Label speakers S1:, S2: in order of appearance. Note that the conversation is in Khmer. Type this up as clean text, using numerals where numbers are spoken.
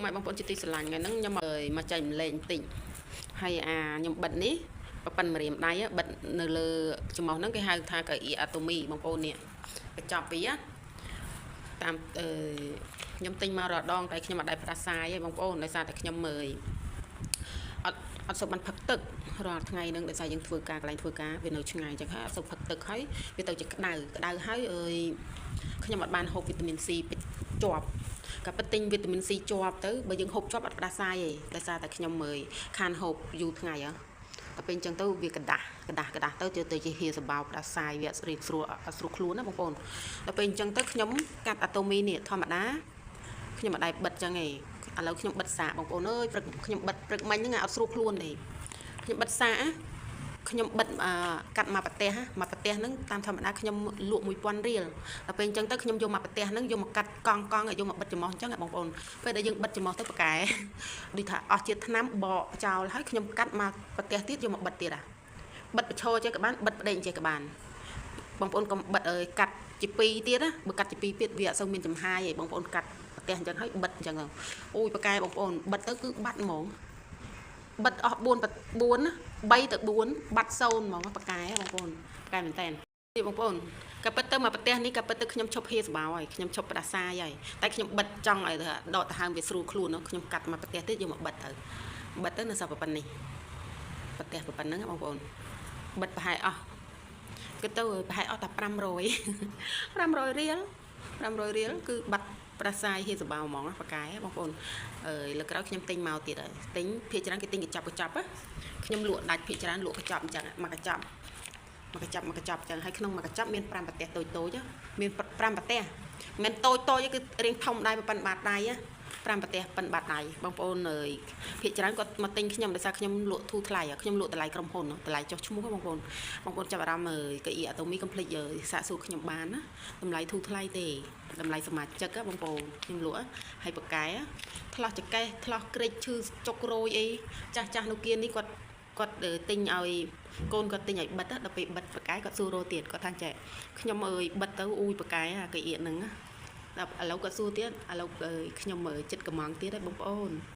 S1: mai bang pon chiti selain ngày nắng nhưng mà chạy lên tỉnh hay nhưng bệnh ní bận mà điểm đáy bận nờ chừng màu nắng cái hai tha cái atomi bang pon nè cái chọc vía tam nhâm tinh mà rọt đong tại khi mà đại phật sai bang pon đại sa tại nhâm mời ở sập bàn phậtตึกรอថ្ងៃនឹងដែលយើងធ្វើការកន្លែងធ្វើការវានៅឆ្ងាយចឹងហើយអត់សូវផឹកទឹកហើយវាទៅជាក្តៅហើយអើយខ្ញុំអត់បានហូបវីតាមីន C ជាប់ក៏ប៉ិតទិញវីតាមីន C ជាប់ទៅបើយើងហូបជាប់អត់ផ្ដាសាយទេដោយសារតែខ្ញុំមើលខានហូបយូរថ្ងៃហ៎តែពេលអញ្ចឹងទៅវាกระដាស់ទៅជាហៀសបោផ្ដាសាយវាស្រីស្រួលអត់ស្រួលខ្លួនណាបងប្អូនដល់ពេលអញ្ចឹងទៅខ្ញុំកាត់អាតូមីនេះធម្មតាខ្ញុំអត់ដែរបិទចឹងទេឥឡូវខ្ញុំបិទសាកបងប្អូនអើយព្រឹកខ្ញុំបិទព្រឹកមិញហ្នឹងអត់ស្រួលខ្លួនទេខ្ញុំបិទសាកខ្ញុំបិទកាត់មកប្រទេសហ្នឹងតាមធម្មតាខ្ញុំលក់ 1000 រៀលដល់ពេលអញ្ចឹងទៅខ្ញុំយកមកប្រទេសហ្នឹងយកមកកាត់កង់ឲ្យយកមកបិទច្រមុះអញ្ចឹងបងប្អូនពេលដែលយើងបិទច្រមុះទៅប្រកែដូចថាអស់ជាតិថ្នាំបកចោលហើយខ្ញុំកាត់មកប្រទេសទៀតយកមកបិទទៀតបិទប្រឈរចេះក៏បានបិទប្តេងចេះក៏បានបងប្អូនកុំបិទកាត់ជា2ទៀតណាបើកាត់ជា2ទៀតវាអត់សូវមានចំហាយទេបងប្អូនកាត់ប្រទេសអញ្ចឹងហើយបិទអញ្ចឹងអូយប្រកែបងប្អូនបិទទៅគឺបាត់ហ្មងបិទអស់3ទៅ4បាត់0ហ្មងប្រកែបងប្អូនប្រកែមែនតើបងប្អូនក៏បិទទៅមកប្រទេសនេះក៏បិទទៅខ្ញុំឈប់ហៀសបោហើយខ្ញុំឈប់ផ្ដាសាយហើយតែខ្ញុំបិទចង់ឲ្យដកដង្ហើមវាស្រួលខ្លួនខ្ញុំកាត់មកប្រទេសទៀតយកមកបិទទៅនៅសល់ប៉ុណ្ណេះប្រទេសប៉ុណ្ណឹងបងប្អូនបិទប្រហែលអស់គឺទៅប្រហែលអស់តែ500រៀលគឺបាត់ប្រសាយហៀសបោហ្មងប៉ាកែបងប្អូនលើក្រោយខ្ញុំទិញមកទៀតហើយទិញភាគច្រើនគេទិញកញ្ចប់ខ្ញុំលក់ដាច់ភាគច្រើនលក់កញ្ចប់អញ្ចឹងមកកញ្ចប់អញ្ចឹងហើយក្នុងមួយកញ្ចប់មាន5ប្រទេសតូចមាន5ប្រទេសមិនតូចគឺរៀងធំដែរប៉ុណ្ណឹងបាតដៃ5ប្រទេសប៉ុណ្ណឹងបាតដៃបងប្អូនភាគច្រើនគាត់មកទិញខ្ញុំដោយសារខ្ញុំលក់ធូរថ្លៃខ្ញុំលក់តម្លៃក្រុមហ៊ុនតម្លៃចុះឈ្មោះបងប្អូនចាប់អារម្មណ៍កៅអ៊ីអាតូមីកុំភ្លេចសាកសួរខ្ញុំបានណាតម្លៃធូរថ្លៃទេតម្លៃសមាជិកបងប្អូនខ្ញុំលក់ហើយបកែថ្លោះចកេះថ្លោះក្រិចឈឺចុករយអីចាស់នៅគៀននេះគាត់ទិញឲ្យកូនគាត់ទិញឲ្យបិទដល់ពេលបិទបកែគាត់សួររទៀតគាត់ថាចេះខ្ញុំបិទទៅអូយបកែកៅអ៊ីហ្នឹងដល់ឥឡូវគាត់សួរទៀតឥឡូវខ្ញុំចិត្តកំងទៀតហើយបងប្អូន